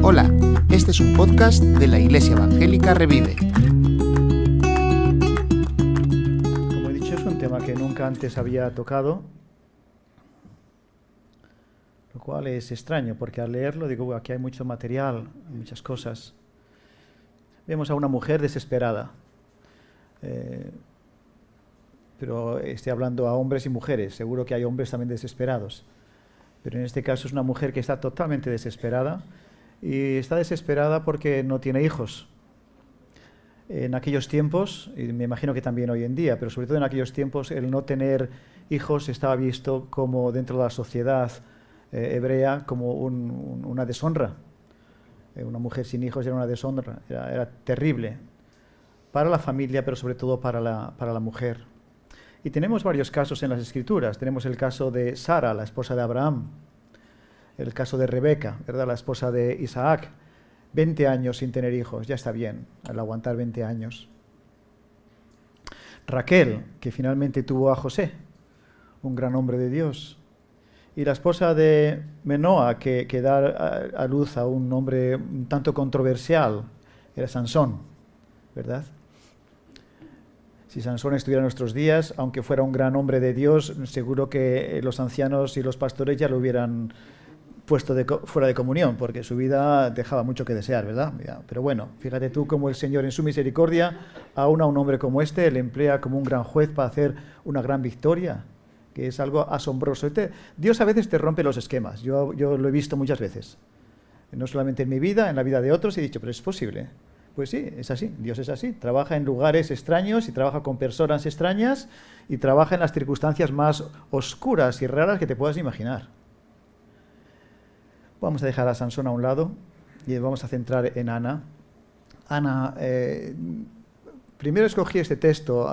Hola, este es un podcast de la Iglesia Evangélica Revive. Como he dicho, es un tema que nunca antes había tocado, lo cual es extraño, porque al leerlo digo, aquí hay mucho material, muchas cosas. Vemos a una mujer desesperada, pero estoy hablando a hombres y mujeres, seguro que hay hombres también desesperados, pero en este caso es una mujer que está totalmente desesperada, y está desesperada porque no tiene hijos. En aquellos tiempos, y me imagino que también hoy en día, pero sobre todo en aquellos tiempos, el no tener hijos estaba visto como dentro de la sociedad hebrea como una deshonra. Una mujer sin hijos era una deshonra, era terrible para la familia, pero sobre todo para la mujer. Y tenemos varios casos en las Escrituras. Tenemos el caso de Sara, la esposa de Abraham, el caso de Rebeca, ¿verdad?, la esposa de Isaac, 20 años sin tener hijos, ya está bien, al aguantar 20 años. Raquel, que finalmente tuvo a José, un gran hombre de Dios. Y la esposa de Manoa, que da a luz a un hombre un tanto controversial, era Sansón, ¿verdad? Si Sansón estuviera en nuestros días, aunque fuera un gran hombre de Dios, seguro que los ancianos y los pastores ya lo hubieran puesto fuera de comunión, porque su vida dejaba mucho que desear, ¿verdad? Pero bueno, fíjate tú cómo el Señor en su misericordia, aún a un hombre como este, le emplea como un gran juez para hacer una gran victoria, que es algo asombroso. Dios a veces te rompe los esquemas, yo lo he visto muchas veces, no solamente en mi vida, en la vida de otros, he dicho, pero es posible. Pues sí, es así, Dios es así, trabaja en lugares extraños y trabaja con personas extrañas y trabaja en las circunstancias más oscuras y raras que te puedas imaginar. Vamos a dejar a Sansón a un lado y vamos a centrar en Ana. Ana, primero escogí este texto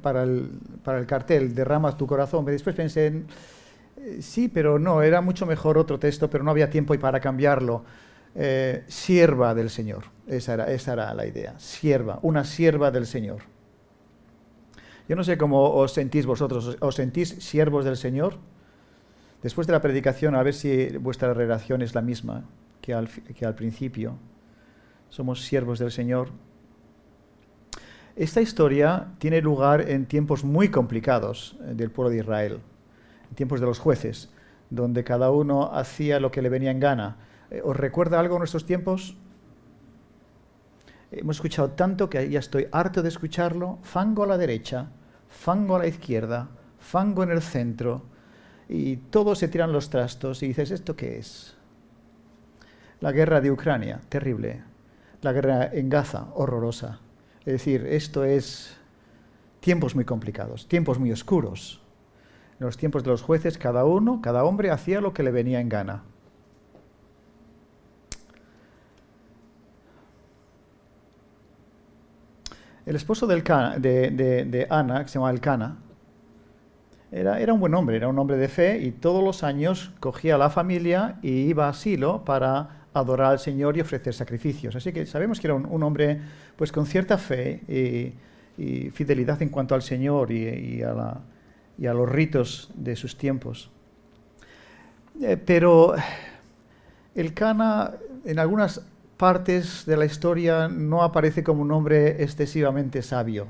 para el cartel, derrama tu corazón, pero después pensé en, sí, pero no, era mucho mejor otro texto, pero no había tiempo y para cambiarlo. Sierva del Señor, esa era la idea, sierva, una sierva del Señor. Yo no sé cómo os sentís vosotros, ¿os sentís siervos del Señor? Después de la predicación, a ver si vuestra relación es la misma que al principio. Somos siervos del Señor. Esta historia tiene lugar en tiempos muy complicados del pueblo de Israel, en tiempos de los jueces, donde cada uno hacía lo que le venía en gana. ¿Os recuerda algo nuestros tiempos? Hemos escuchado tanto que ya estoy harto de escucharlo. Fango a la derecha, fango a la izquierda, fango en el centro. Y todos se tiran los trastos y dices, ¿esto qué es? La guerra de Ucrania, terrible. La guerra en Gaza, horrorosa. Es decir, esto es tiempos muy complicados, tiempos muy oscuros. En los tiempos de los jueces, cada hombre hacía lo que le venía en gana. El esposo de Ana, que se llamaba Elcana, era un buen hombre, era un hombre de fe y todos los años cogía a la familia y iba a Silo para adorar al Señor y ofrecer sacrificios. Así que sabemos que era un hombre pues con cierta fe y fidelidad en cuanto al Señor y a los ritos de sus tiempos. Pero Elcana en algunas partes de la historia no aparece como un hombre excesivamente sabio.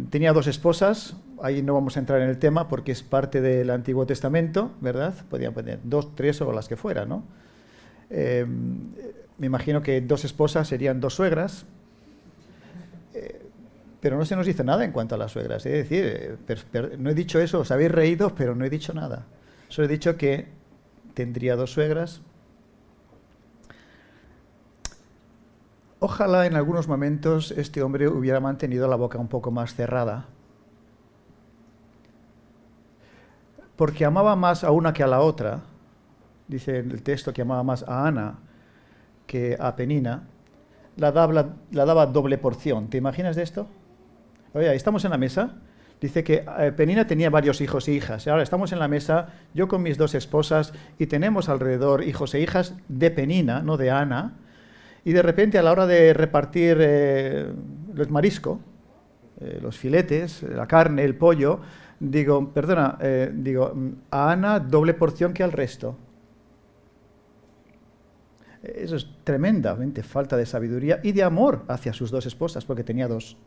Tenía 2 esposas, ahí no vamos a entrar en el tema porque es parte del Antiguo Testamento, ¿verdad? Podían poner 2, 3 o las que fueran, ¿no? Me imagino que 2 esposas serían 2 suegras, pero no se nos dice nada en cuanto a las suegras. Es decir, no he dicho eso, os habéis reído, pero no he dicho nada. Solo he dicho que tendría 2 suegras. Ojalá en algunos momentos este hombre hubiera mantenido la boca un poco más cerrada, porque amaba más a una que a la otra. Dice el texto que amaba más a Ana que a Penina. La daba doble porción. ¿Te imaginas de esto? Oye, estamos en la mesa. Dice que Penina tenía varios hijos e hijas. Ahora estamos en la mesa, yo con mis 2 esposas, y tenemos alrededor hijos e hijas de Penina, no de Ana. Y de repente a la hora de repartir los mariscos, los filetes, la carne, el pollo, digo, a Ana doble porción que al resto. Eso es tremendamente falta de sabiduría y de amor hacia sus dos esposas, porque tenía dos.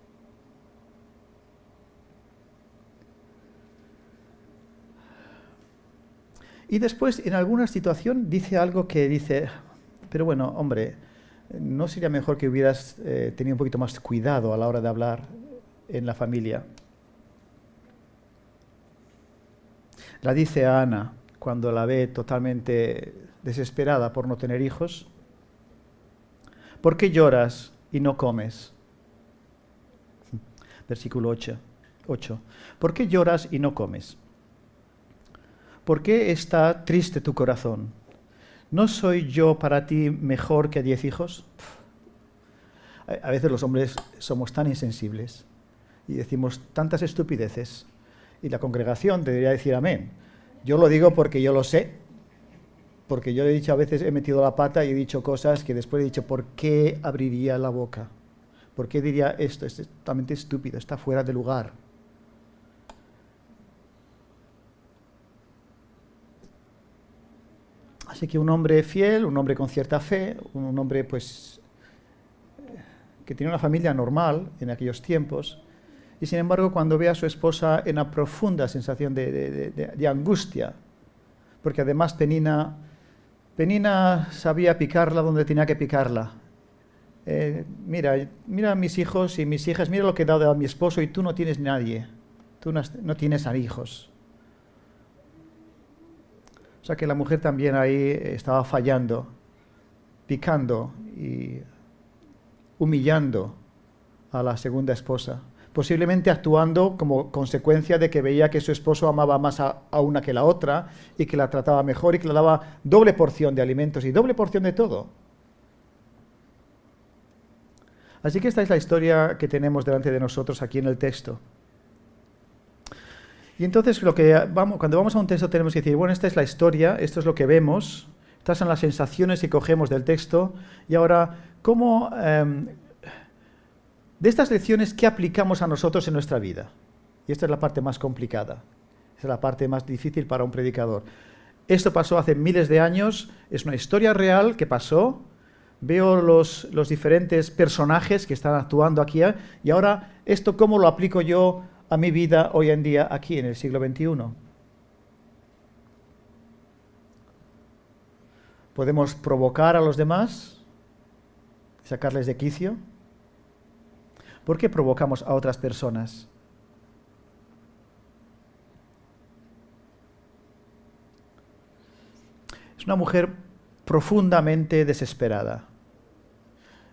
Y después, en alguna situación, dice algo que dice, pero bueno, hombre, ¿no sería mejor que hubieras tenido un poquito más cuidado a la hora de hablar en la familia? La dice a Ana cuando la ve totalmente desesperada por no tener hijos. ¿Por qué lloras y no comes? Versículo 8. ¿Por qué lloras y no comes? ¿Por qué está triste tu corazón? ¿No soy yo para ti mejor que 10 hijos? A veces los hombres somos tan insensibles y decimos tantas estupideces y la congregación debería decir amén. Yo lo digo porque yo lo sé, porque yo he dicho a veces, he metido la pata y he dicho cosas que después he dicho, ¿por qué abriría la boca? ¿Por qué diría esto? Es totalmente estúpido, está fuera de lugar. Así que un hombre fiel, un hombre con cierta fe, un hombre pues que tiene una familia normal en aquellos tiempos, y sin embargo cuando ve a su esposa en una profunda sensación de angustia, porque además Penina sabía picarla donde tenía que picarla. Mira a mis hijos y mis hijas, mira lo que he dado a mi esposo y tú no tienes nadie, tú no tienes a hijos. O sea que la mujer también ahí estaba fallando, picando y humillando a la segunda esposa, posiblemente actuando como consecuencia de que veía que su esposo amaba más a una que la otra y que la trataba mejor y que le daba doble porción de alimentos y doble porción de todo. Así que esta es la historia que tenemos delante de nosotros aquí en el texto. Y entonces cuando vamos a un texto tenemos que decir, bueno, esta es la historia, esto es lo que vemos, estas son las sensaciones que cogemos del texto, y ahora, ¿cómo, de estas lecciones, qué aplicamos a nosotros en nuestra vida? Y esta es la parte más complicada, es la parte más difícil para un predicador. Esto pasó hace miles de años, es una historia real que pasó, veo los diferentes personajes que están actuando aquí, y ahora, ¿esto cómo lo aplico yo a mi vida hoy en día aquí en el siglo XXI? ¿Podemos provocar a los demás? ¿Sacarles de quicio? ¿Por qué provocamos a otras personas? Es una mujer profundamente desesperada.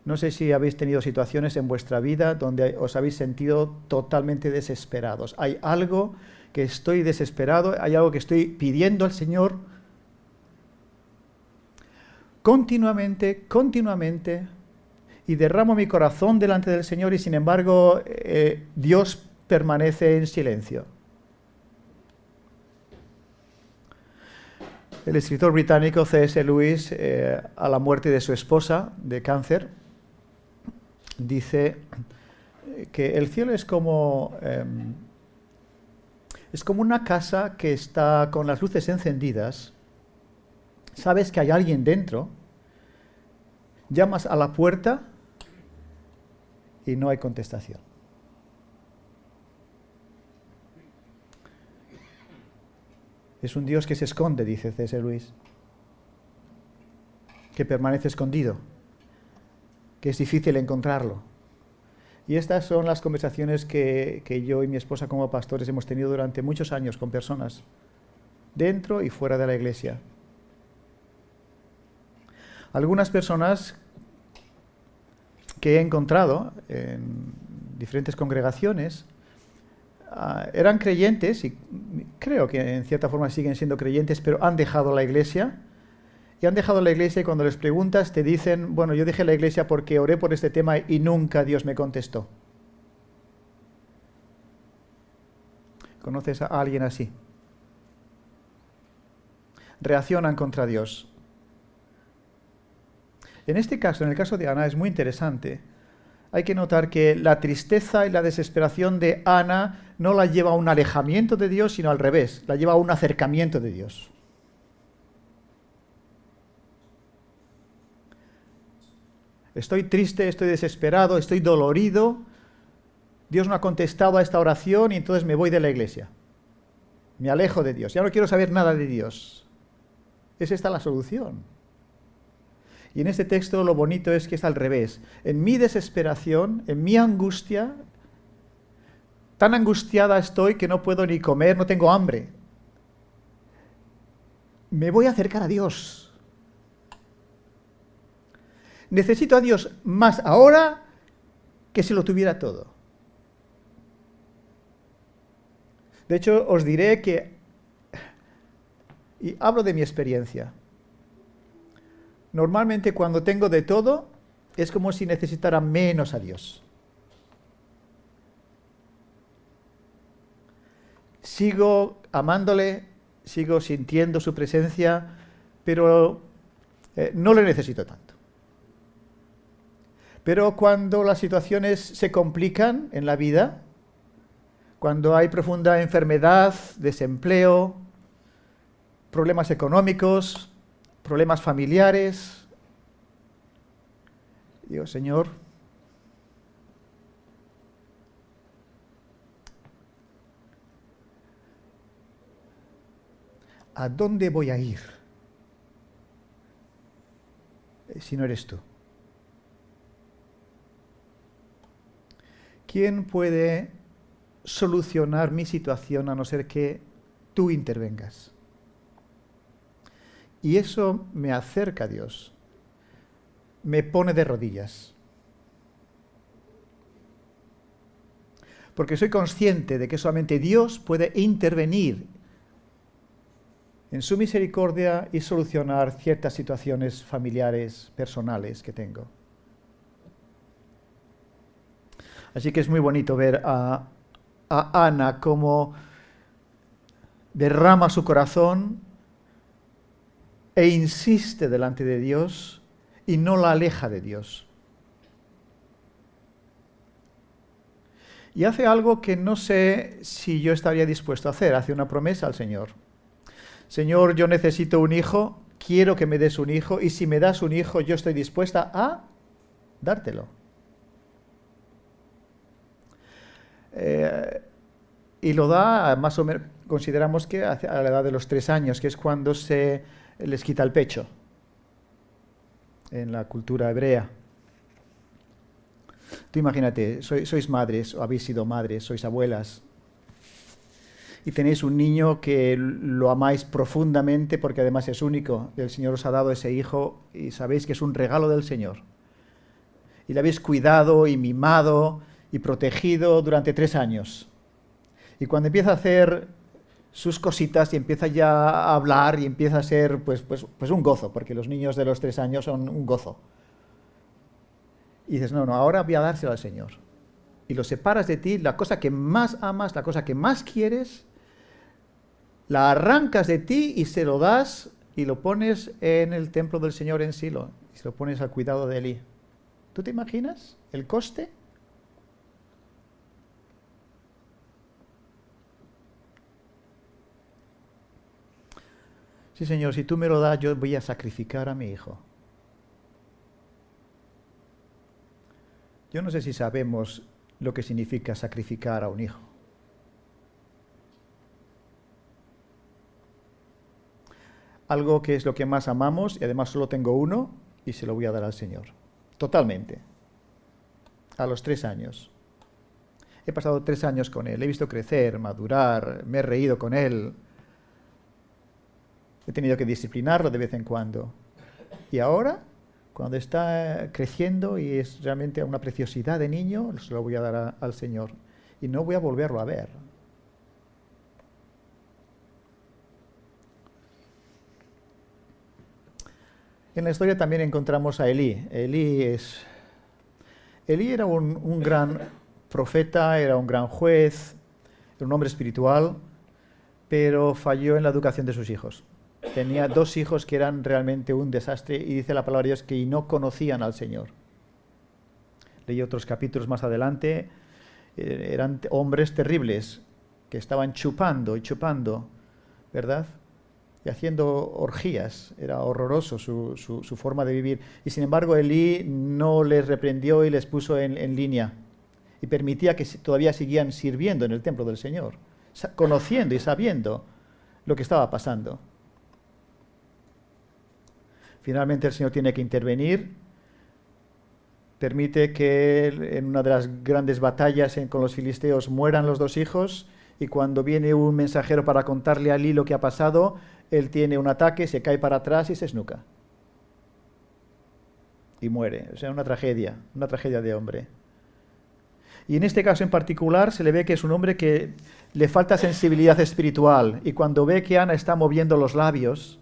No sé si habéis tenido situaciones en vuestra vida donde os habéis sentido totalmente desesperados. Hay algo que estoy desesperado, hay algo que estoy pidiendo al Señor continuamente, y derramo mi corazón delante del Señor y sin embargo Dios permanece en silencio. El escritor británico C.S. Lewis, a la muerte de su esposa de cáncer, dice que el cielo es como una casa que está con las luces encendidas. Sabes que hay alguien dentro, llamas a la puerta y no hay contestación. Es un Dios que se esconde, dice C.S. Lewis, que permanece escondido, que es difícil encontrarlo. Y estas son las conversaciones que yo y mi esposa como pastores hemos tenido durante muchos años con personas, dentro y fuera de la iglesia. Algunas personas que he encontrado en diferentes congregaciones eran creyentes, y creo que en cierta forma siguen siendo creyentes, pero han dejado la iglesia. Y han dejado la iglesia y cuando les preguntas te dicen, bueno, yo dejé la iglesia porque oré por este tema y nunca Dios me contestó. ¿Conoces a alguien así? Reaccionan contra Dios. En este caso, en el caso de Ana, es muy interesante. Hay que notar que la tristeza y la desesperación de Ana no la lleva a un alejamiento de Dios, sino al revés, la lleva a un acercamiento de Dios. Estoy triste, estoy desesperado, estoy dolorido. Dios no ha contestado a esta oración y entonces me voy de la iglesia. Me alejo de Dios. Ya no quiero saber nada de Dios. ¿Es esta la solución? Y en este texto lo bonito es que es al revés. En mi desesperación, en mi angustia, tan angustiada estoy que no puedo ni comer, no tengo hambre. Me voy a acercar a Dios. Necesito a Dios más ahora que si lo tuviera todo. De hecho, os diré que, y hablo de mi experiencia, normalmente cuando tengo de todo, es como si necesitara menos a Dios. Sigo amándole, sigo sintiendo su presencia, pero no le necesito tanto. Pero cuando las situaciones se complican en la vida, cuando hay profunda enfermedad, desempleo, problemas económicos, problemas familiares, digo, Señor, ¿a dónde voy a ir si no eres tú? ¿Quién puede solucionar mi situación a no ser que tú intervengas? Y eso me acerca a Dios, me pone de rodillas. Porque soy consciente de que solamente Dios puede intervenir en su misericordia y solucionar ciertas situaciones familiares, personales que tengo. Así que es muy bonito ver a Ana cómo derrama su corazón e insiste delante de Dios y no la aleja de Dios. Y hace algo que no sé si yo estaría dispuesto a hacer, hace una promesa al Señor. Señor, yo necesito un hijo, quiero que me des un hijo, y si me das un hijo, yo estoy dispuesta a dártelo. Y lo da más o menos, consideramos que a la edad de los 3 años, que es cuando se les quita el pecho en la cultura hebrea. Tú imagínate, sois madres, o habéis sido madres, sois abuelas, y tenéis un niño que lo amáis profundamente porque además es único. El Señor os ha dado ese hijo y sabéis que es un regalo del Señor. Y le habéis cuidado y mimado y protegido durante 3 años. Y cuando empieza a hacer sus cositas y empieza ya a hablar y empieza a ser pues un gozo, porque los niños de los 3 años son un gozo. Y dices, no, ahora voy a dárselo al Señor. Y lo separas de ti, la cosa que más amas, la cosa que más quieres, la arrancas de ti y se lo das y lo pones en el templo del Señor en Silo. Y se lo pones al cuidado de Elí. ¿Tú te imaginas el coste? Sí, Señor, si tú me lo das, yo voy a sacrificar a mi hijo. Yo no sé si sabemos lo que significa sacrificar a un hijo. Algo que es lo que más amamos y además solo tengo uno y se lo voy a dar al Señor. Totalmente. A los 3 años. He pasado 3 años con él, he visto crecer, madurar, me he reído con él. He tenido que disciplinarlo de vez en cuando. Y ahora, cuando está creciendo y es realmente una preciosidad de niño, se lo voy a dar al Señor. Y no voy a volverlo a ver. En la historia también encontramos a Elí. Elí era un gran profeta, era un gran juez, era un hombre espiritual, pero falló en la educación de sus hijos. Tenía 2 hijos que eran realmente un desastre y dice la palabra de Dios que no conocían al Señor. Leí otros capítulos más adelante, eran hombres terribles que estaban chupando y chupando, ¿verdad? y haciendo orgías. Era horroroso su forma de vivir. Y sin embargo Elí no les reprendió y les puso en línea. Y permitía que todavía siguieran sirviendo en el templo del Señor, conociendo y sabiendo lo que estaba pasando. Finalmente el Señor tiene que intervenir, permite que en una de las grandes batallas con los filisteos mueran los 2 hijos, y cuando viene un mensajero para contarle a Elí lo que ha pasado, él tiene un ataque, se cae para atrás y se esnuca. Y muere. O sea, una tragedia de hombre. Y en este caso en particular se le ve que es un hombre que le falta sensibilidad espiritual, y cuando ve que Ana está moviendo los labios,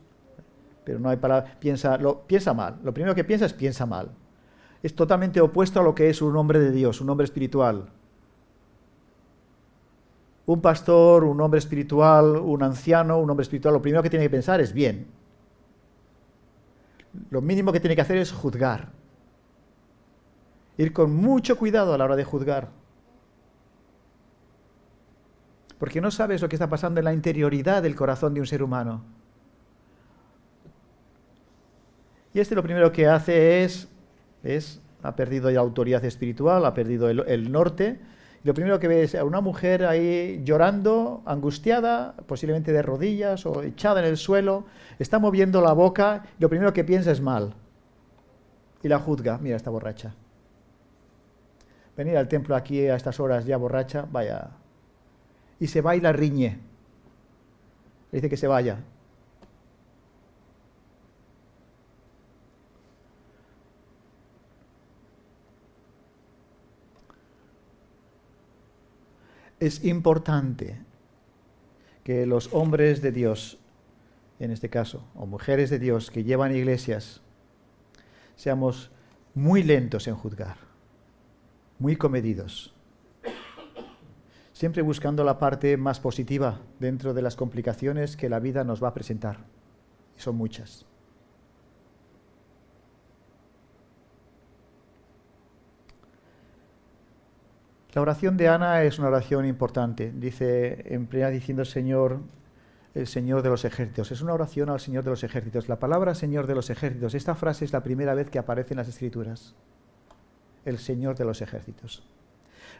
pero no hay palabra, piensa mal. Lo primero que piensa mal. Es totalmente opuesto a lo que es un hombre de Dios, un hombre espiritual. Un pastor, un hombre espiritual, un anciano, un hombre espiritual, lo primero que tiene que pensar es bien. Lo mínimo que tiene que hacer es juzgar. Ir con mucho cuidado a la hora de juzgar. Porque no sabes lo que está pasando en la interioridad del corazón de un ser humano. Y lo primero que hace ha perdido la autoridad espiritual, ha perdido el norte. Y lo primero que ve es a una mujer ahí llorando, angustiada, posiblemente de rodillas o echada en el suelo, está moviendo la boca, y lo primero que piensa es mal. Y la juzga, mira, está borracha. Venir al templo aquí a estas horas ya borracha, vaya. Y se va y la riñe. Le dice que se vaya. Es importante que los hombres de Dios, en este caso, o mujeres de Dios que llevan iglesias, seamos muy lentos en juzgar, muy comedidos, siempre buscando la parte más positiva dentro de las complicaciones que la vida nos va a presentar. Y son muchas. La oración de Ana es una oración importante. Dice, emplea diciendo el Señor de los ejércitos. Es una oración al Señor de los ejércitos. La palabra Señor de los ejércitos, esta frase es la primera vez que aparece en las Escrituras. El Señor de los ejércitos.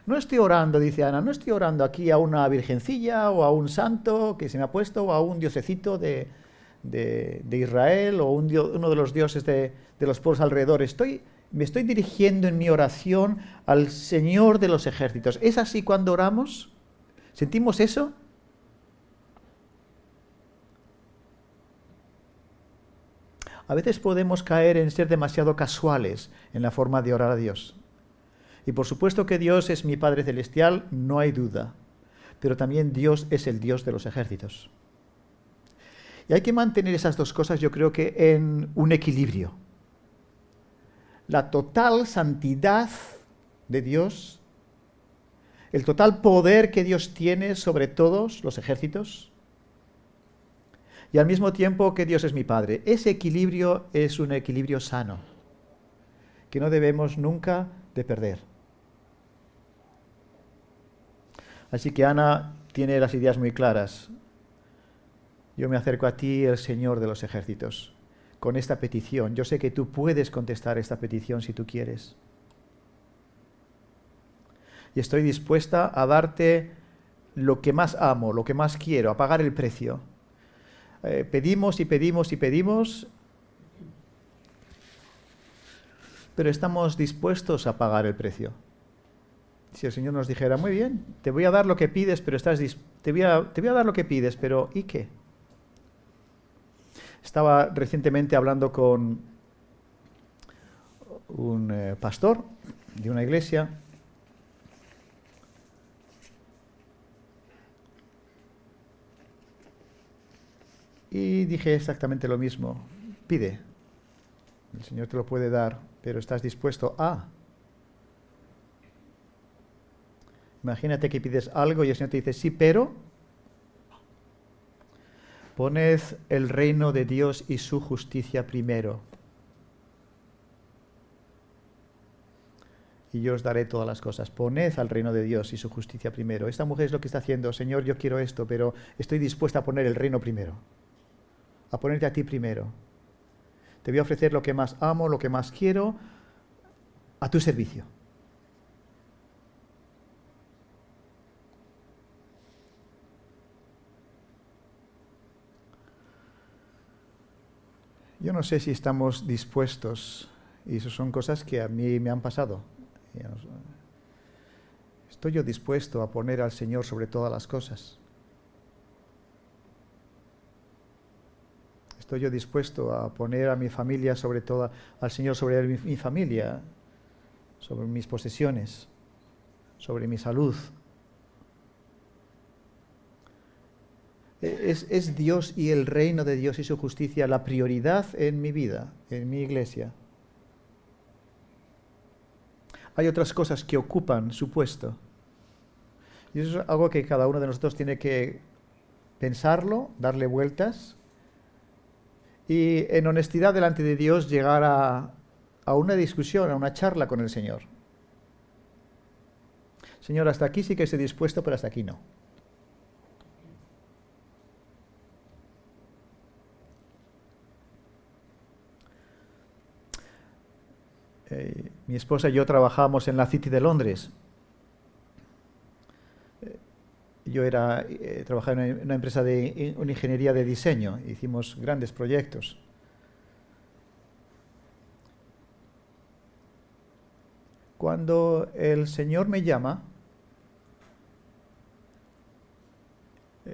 No estoy orando, dice Ana, no estoy orando aquí a una virgencilla o a un santo que se me ha puesto o a un diosecito de Israel o uno de los dioses de los pueblos alrededor. Me estoy dirigiendo en mi oración al Señor de los ejércitos. ¿Es así cuando oramos? ¿Sentimos eso? A veces podemos caer en ser demasiado casuales en la forma de orar a Dios. Y por supuesto que Dios es mi Padre Celestial, no hay duda. Pero también Dios es el Dios de los ejércitos. Y hay que mantener esas dos cosas, yo creo que en un equilibrio. La total santidad de Dios, el total poder que Dios tiene sobre todos los ejércitos, y al mismo tiempo que Dios es mi Padre. Ese equilibrio es un equilibrio sano, que no debemos nunca de perder. Así que Ana tiene las ideas muy claras. Yo me acerco a ti, el Señor de los ejércitos, con esta petición. Yo sé que tú puedes contestar esta petición si tú quieres. Y estoy dispuesta a darte lo que más amo, lo que más quiero, a pagar el precio. Pedimos y pedimos y pedimos, pero estamos dispuestos a pagar el precio. Si el Señor nos dijera, muy bien, te voy a dar lo que pides, pero te voy a dar lo que pides, pero ¿y qué? Estaba recientemente hablando con un pastor de una iglesia y dije exactamente lo mismo. Pide, el Señor te lo puede dar, pero ¿estás dispuesto a? Imagínate que pides algo y el Señor te dice, sí, pero poned el reino de Dios y su justicia primero, y yo os daré todas las cosas. Poned al reino de Dios y su justicia primero. Esta mujer es lo que está haciendo. Señor, yo quiero esto, pero estoy dispuesta a poner el reino primero. a ponerte a ti primero. Te voy a ofrecer lo que más amo, lo que más quiero, a tu servicio. Yo no sé si estamos dispuestos, y eso son cosas que a mí me han pasado. ¿Estoy yo dispuesto a poner al Señor sobre todas las cosas? ¿Estoy yo dispuesto a poner a mi familia sobre toda, al Señor sobre mi familia, sobre mis posesiones, sobre mi salud? ¿Es Dios y el reino de Dios y su justicia la prioridad en mi vida, en mi iglesia? Hay otras cosas que ocupan su puesto. Y eso es algo que cada uno de nosotros tiene que pensarlo, darle vueltas y en honestidad delante de Dios llegar a una discusión, a una charla con el Señor. Señor, hasta aquí sí que estoy dispuesto, pero hasta aquí no. Mi esposa y yo trabajamos en la City de Londres. Yo trabajaba en una empresa de una ingeniería de diseño. Hicimos grandes proyectos. Cuando el Señor me llama,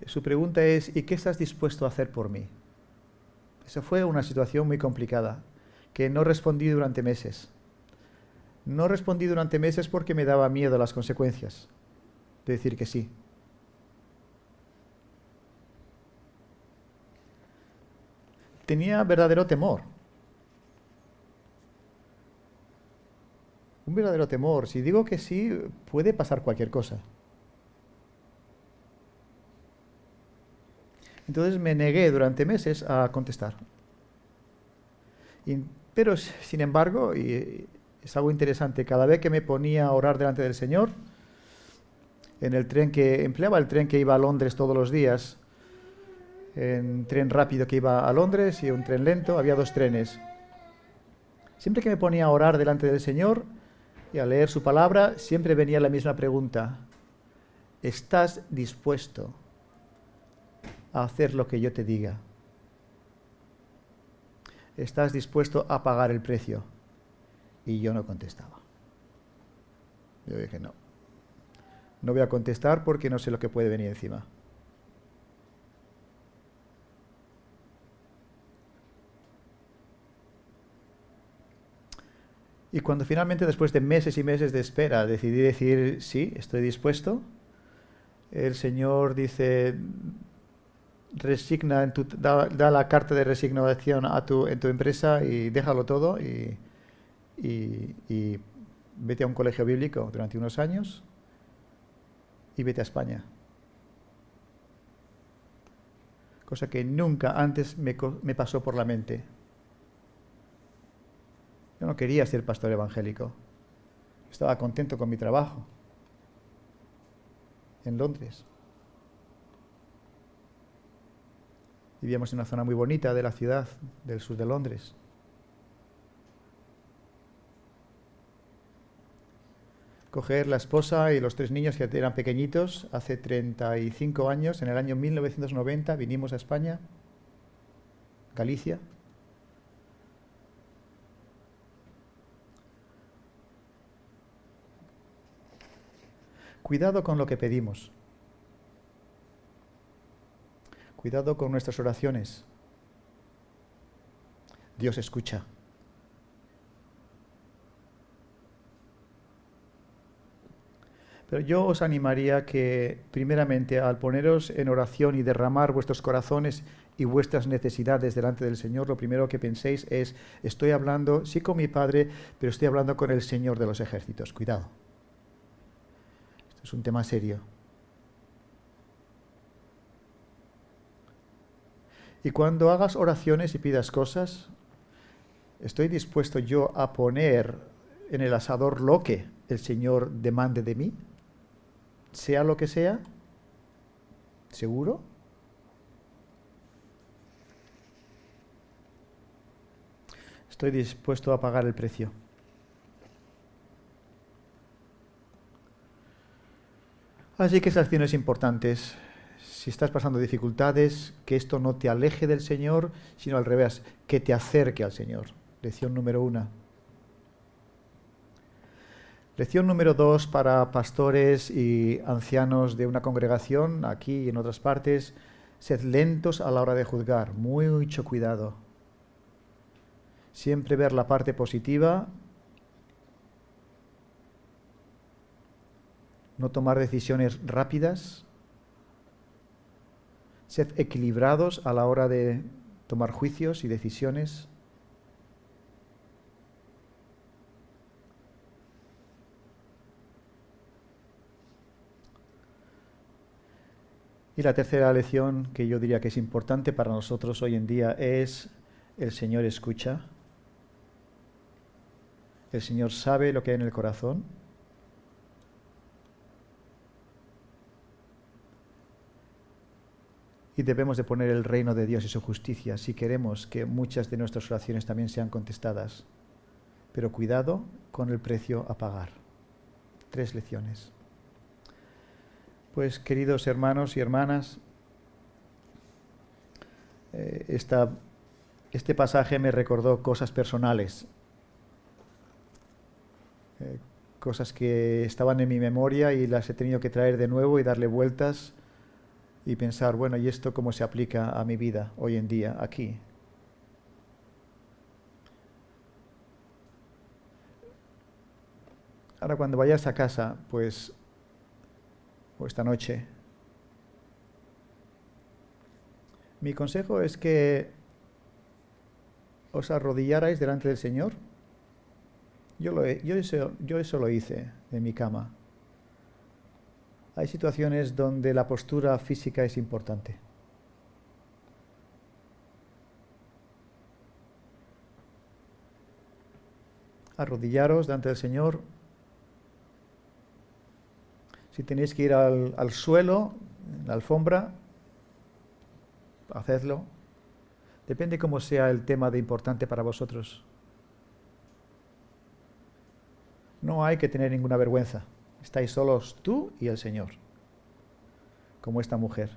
su pregunta es, ¿y qué estás dispuesto a hacer por mí? Esa fue una situación muy complicada, que no respondí durante meses. No respondí durante meses porque me daba miedo las consecuencias de decir que sí. Tenía verdadero temor. Un verdadero temor. Si digo que sí, puede pasar cualquier cosa. Entonces me negué durante meses a contestar. Pero, sin embargo, y es algo interesante, cada vez que me ponía a orar delante del Señor, empleaba el tren que iba a Londres todos los días, un tren rápido que iba a Londres y un tren lento, había 2 trenes. Siempre que me ponía a orar delante del Señor y a leer su palabra, siempre venía la misma pregunta: ¿estás dispuesto a hacer lo que yo te diga? ¿Estás dispuesto a pagar el precio? Y yo no contestaba. Yo dije, no voy a contestar porque no sé lo que puede venir encima. Y cuando finalmente, después de meses y meses de espera, decidí decir, sí, estoy dispuesto, el Señor dice, resigna da la carta de resignación en tu empresa y déjalo todo y vete a un colegio bíblico durante unos años y vete a España. Cosa que nunca antes me pasó por la mente. Yo no quería ser pastor evangélico. Estaba contento con mi trabajo en Londres. Vivíamos en una zona muy bonita de la ciudad, del sur de Londres. Coger la esposa y los 3 niños que eran pequeñitos, hace 35 años, en el año 1990, vinimos a España, Galicia. Cuidado con lo que pedimos. Cuidado con nuestras oraciones. Dios escucha. Pero yo os animaría que, primeramente, al poneros en oración y derramar vuestros corazones y vuestras necesidades delante del Señor, lo primero que penséis es, estoy hablando, sí con mi Padre, pero estoy hablando con el Señor de los ejércitos. Cuidado. Esto es un tema serio. Y cuando hagas oraciones y pidas cosas, ¿estoy dispuesto yo a poner en el asador lo que el Señor demande de mí? Sea lo que sea, ¿seguro? Estoy dispuesto a pagar el precio. Así que esas lecciones importantes. Si estás pasando dificultades, que esto no te aleje del Señor, sino al revés, que te acerque al Señor. Lección número 1. Lección número 2 para pastores y ancianos de una congregación, aquí y en otras partes. Sed lentos a la hora de juzgar, mucho cuidado. Siempre ver la parte positiva. No tomar decisiones rápidas. Sed equilibrados a la hora de tomar juicios y decisiones. Y la tercera lección que yo diría que es importante para nosotros hoy en día es: el Señor escucha. El Señor sabe lo que hay en el corazón. Y debemos de poner el reino de Dios y su justicia si queremos que muchas de nuestras oraciones también sean contestadas. Pero cuidado con el precio a pagar. 3 lecciones. Pues, queridos hermanos y hermanas, este pasaje me recordó cosas personales, cosas que estaban en mi memoria y las he tenido que traer de nuevo y darle vueltas y pensar, bueno, ¿y esto cómo se aplica a mi vida hoy en día, aquí? Ahora, cuando vayas a casa, pues, o esta noche, mi consejo es que os arrodillarais delante del Señor. Yo eso lo hice en mi cama. Hay situaciones donde la postura física es importante. Arrodillaros delante del Señor. Si tenéis que ir al suelo, en la alfombra, hacedlo. Depende cómo sea el tema de importante para vosotros. No hay que tener ninguna vergüenza. Estáis solos tú y el Señor, como esta mujer.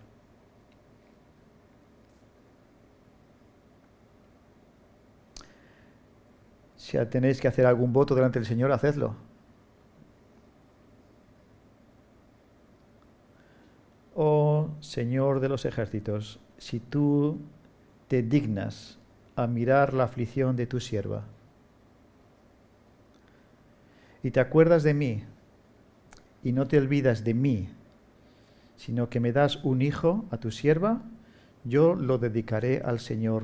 Si tenéis que hacer algún voto delante del Señor, hacedlo. Oh Señor de los ejércitos, si tú te dignas a mirar la aflicción de tu sierva y te acuerdas de mí y no te olvidas de mí, sino que me das un hijo a tu sierva, yo lo dedicaré al Señor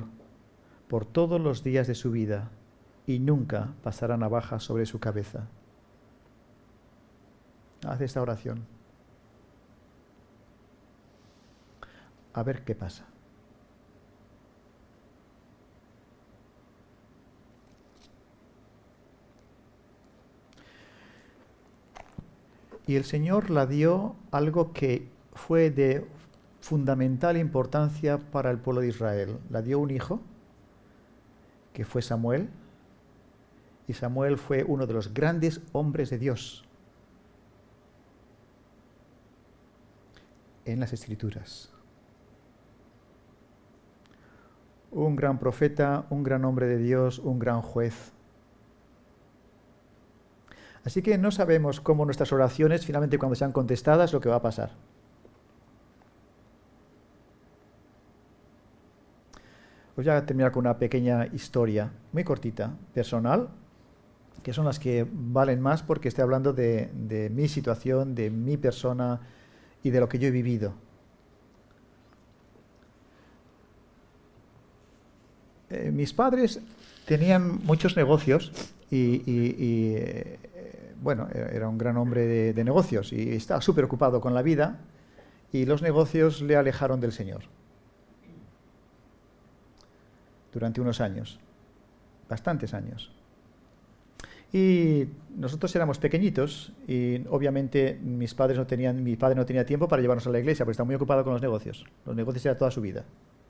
por todos los días de su vida y nunca pasará navaja sobre su cabeza. Haz esta oración. A ver qué pasa. Y el Señor la dio algo que fue de fundamental importancia para el pueblo de Israel. La dio un hijo, que fue Samuel, y Samuel fue uno de los grandes hombres de Dios en las Escrituras. Un gran profeta, un gran hombre de Dios, un gran juez. Así que no sabemos cómo nuestras oraciones, finalmente cuando sean contestadas, lo que va a pasar. Voy a terminar con una pequeña historia, muy cortita, personal, que son las que valen más porque estoy hablando de mi situación, de mi persona y de lo que yo he vivido. Mis padres tenían muchos negocios y bueno, era un gran hombre de negocios y estaba súper ocupado con la vida y los negocios le alejaron del Señor durante unos años, bastantes años. Y nosotros éramos pequeñitos y obviamente mi padre no tenía tiempo para llevarnos a la iglesia porque estaba muy ocupado con los negocios. Los negocios era toda su vida,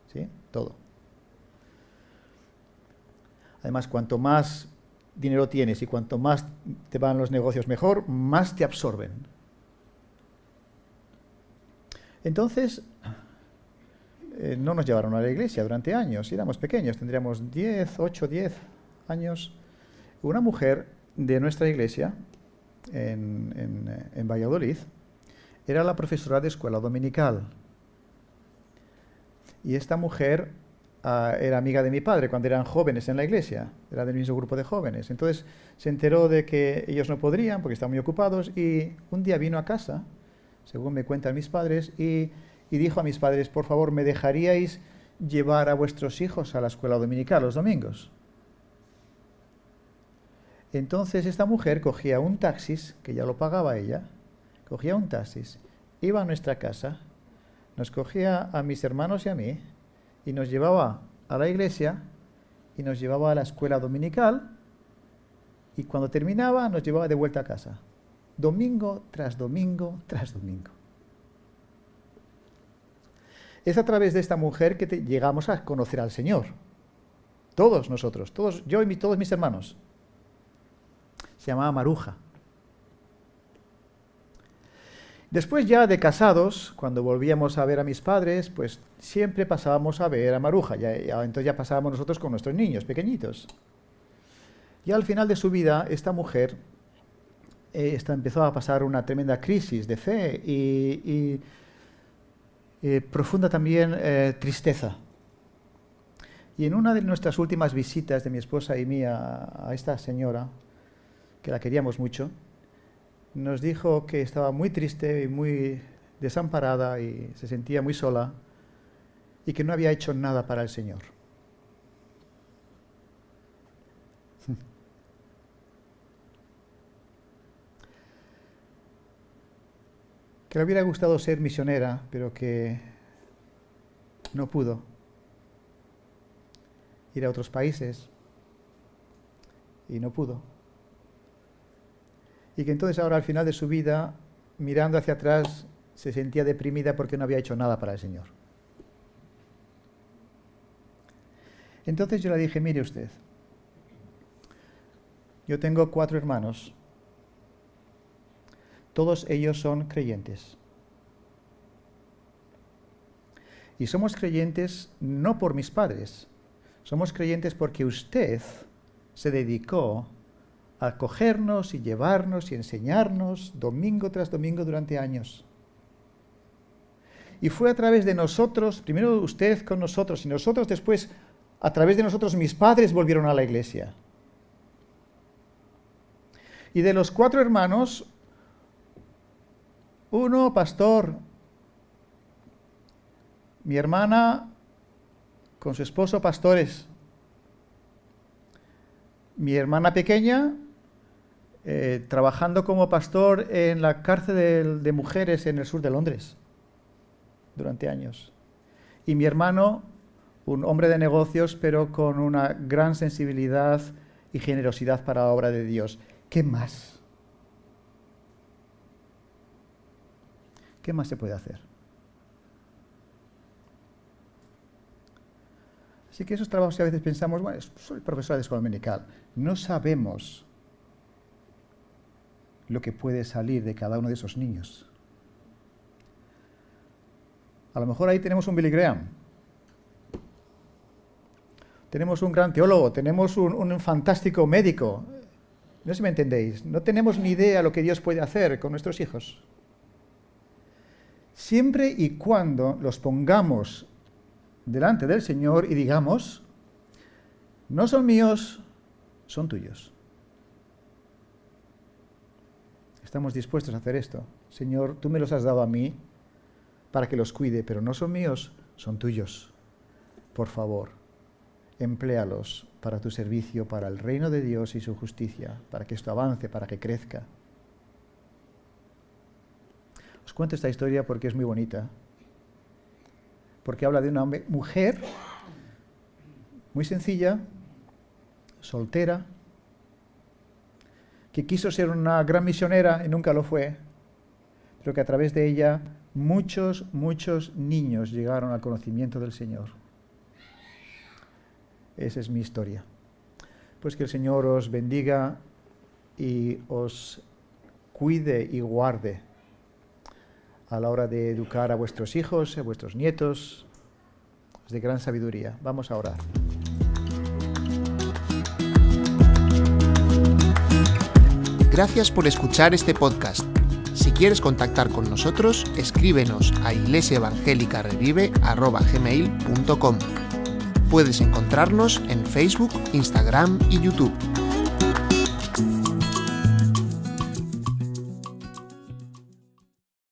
¿sí? Todo. Además, cuanto más dinero tienes y cuanto más te van los negocios mejor, más te absorben. Entonces, no nos llevaron a la iglesia durante años. Éramos pequeños, tendríamos 8, 10 años. Una mujer de nuestra iglesia, en Valladolid, era la profesora de escuela dominical. Y esta mujer era amiga de mi padre cuando eran jóvenes en la iglesia, era del mismo grupo de jóvenes. Entonces se enteró de que ellos no podrían porque estaban muy ocupados y un día vino a casa, según me cuentan mis padres, y dijo a mis padres: por favor, ¿me dejaríais llevar a vuestros hijos a la escuela dominical los domingos? Entonces esta mujer cogía un taxis, que ya lo pagaba ella, cogía un taxis, iba a nuestra casa, nos cogía a mis hermanos y a mí, y nos llevaba a la iglesia, y nos llevaba a la escuela dominical, y cuando terminaba nos llevaba de vuelta a casa, domingo tras domingo tras domingo. Es a través de esta mujer que llegamos a conocer al Señor. Todos nosotros, yo y todos mis hermanos. Se llamaba Maruja. Después ya de casados, cuando volvíamos a ver a mis padres, pues siempre pasábamos a ver a Maruja. Entonces ya pasábamos nosotros con nuestros niños pequeñitos. Y al final de su vida, esta mujer empezó a pasar una tremenda crisis de fe y profunda también tristeza. Y en una de nuestras últimas visitas de mi esposa y mía a esta señora, que la queríamos mucho, nos dijo que estaba muy triste y muy desamparada y se sentía muy sola y que no había hecho nada para el Señor. Que le hubiera gustado ser misionera, pero que no pudo ir a otros países y no pudo. Y que entonces ahora al final de su vida, mirando hacia atrás, se sentía deprimida porque no había hecho nada para el Señor. Entonces yo le dije: mire usted, yo tengo 4 hermanos, todos ellos son creyentes. Y somos creyentes no por mis padres, somos creyentes porque usted se dedicó a cogernos y llevarnos y enseñarnos domingo tras domingo durante años. Y fue a través de nosotros, primero usted con nosotros y nosotros después, a través de nosotros mis padres volvieron a la iglesia. Y de los 4 hermanos, uno pastor, mi hermana con su esposo pastores, mi hermana pequeña trabajando como pastor en la cárcel de mujeres en el sur de Londres durante años. Y mi hermano, un hombre de negocios, pero con una gran sensibilidad y generosidad para la obra de Dios. ¿Qué más? ¿Qué más se puede hacer? Así que esos trabajos que a veces pensamos, bueno, soy profesora de escuela dominical, no sabemos lo que puede salir de cada uno de esos niños. A lo mejor ahí tenemos un Billy Graham, tenemos un gran teólogo, tenemos un fantástico médico. No sé si me entendéis, no tenemos ni idea de lo que Dios puede hacer con nuestros hijos. Siempre y cuando los pongamos delante del Señor y digamos: no son míos, son tuyos. Estamos dispuestos a hacer esto. Señor, tú me los has dado a mí para que los cuide, pero no son míos, son tuyos. Por favor, empléalos para tu servicio, para el reino de Dios y su justicia, para que esto avance, para que crezca. Os cuento esta historia porque es muy bonita, porque habla de una mujer muy sencilla, soltera, que quiso ser una gran misionera y nunca lo fue, pero que a través de ella muchos niños llegaron al conocimiento del Señor. Esa es mi historia. Pues que el Señor os bendiga y os cuide y guarde a la hora de educar a vuestros hijos, a vuestros nietos. Es de gran sabiduría. Vamos a orar. Gracias por escuchar este podcast. Si quieres contactar con nosotros, escríbenos a iglesiaevangelicarevive@gmail.com. Puedes encontrarnos en Facebook, Instagram y YouTube.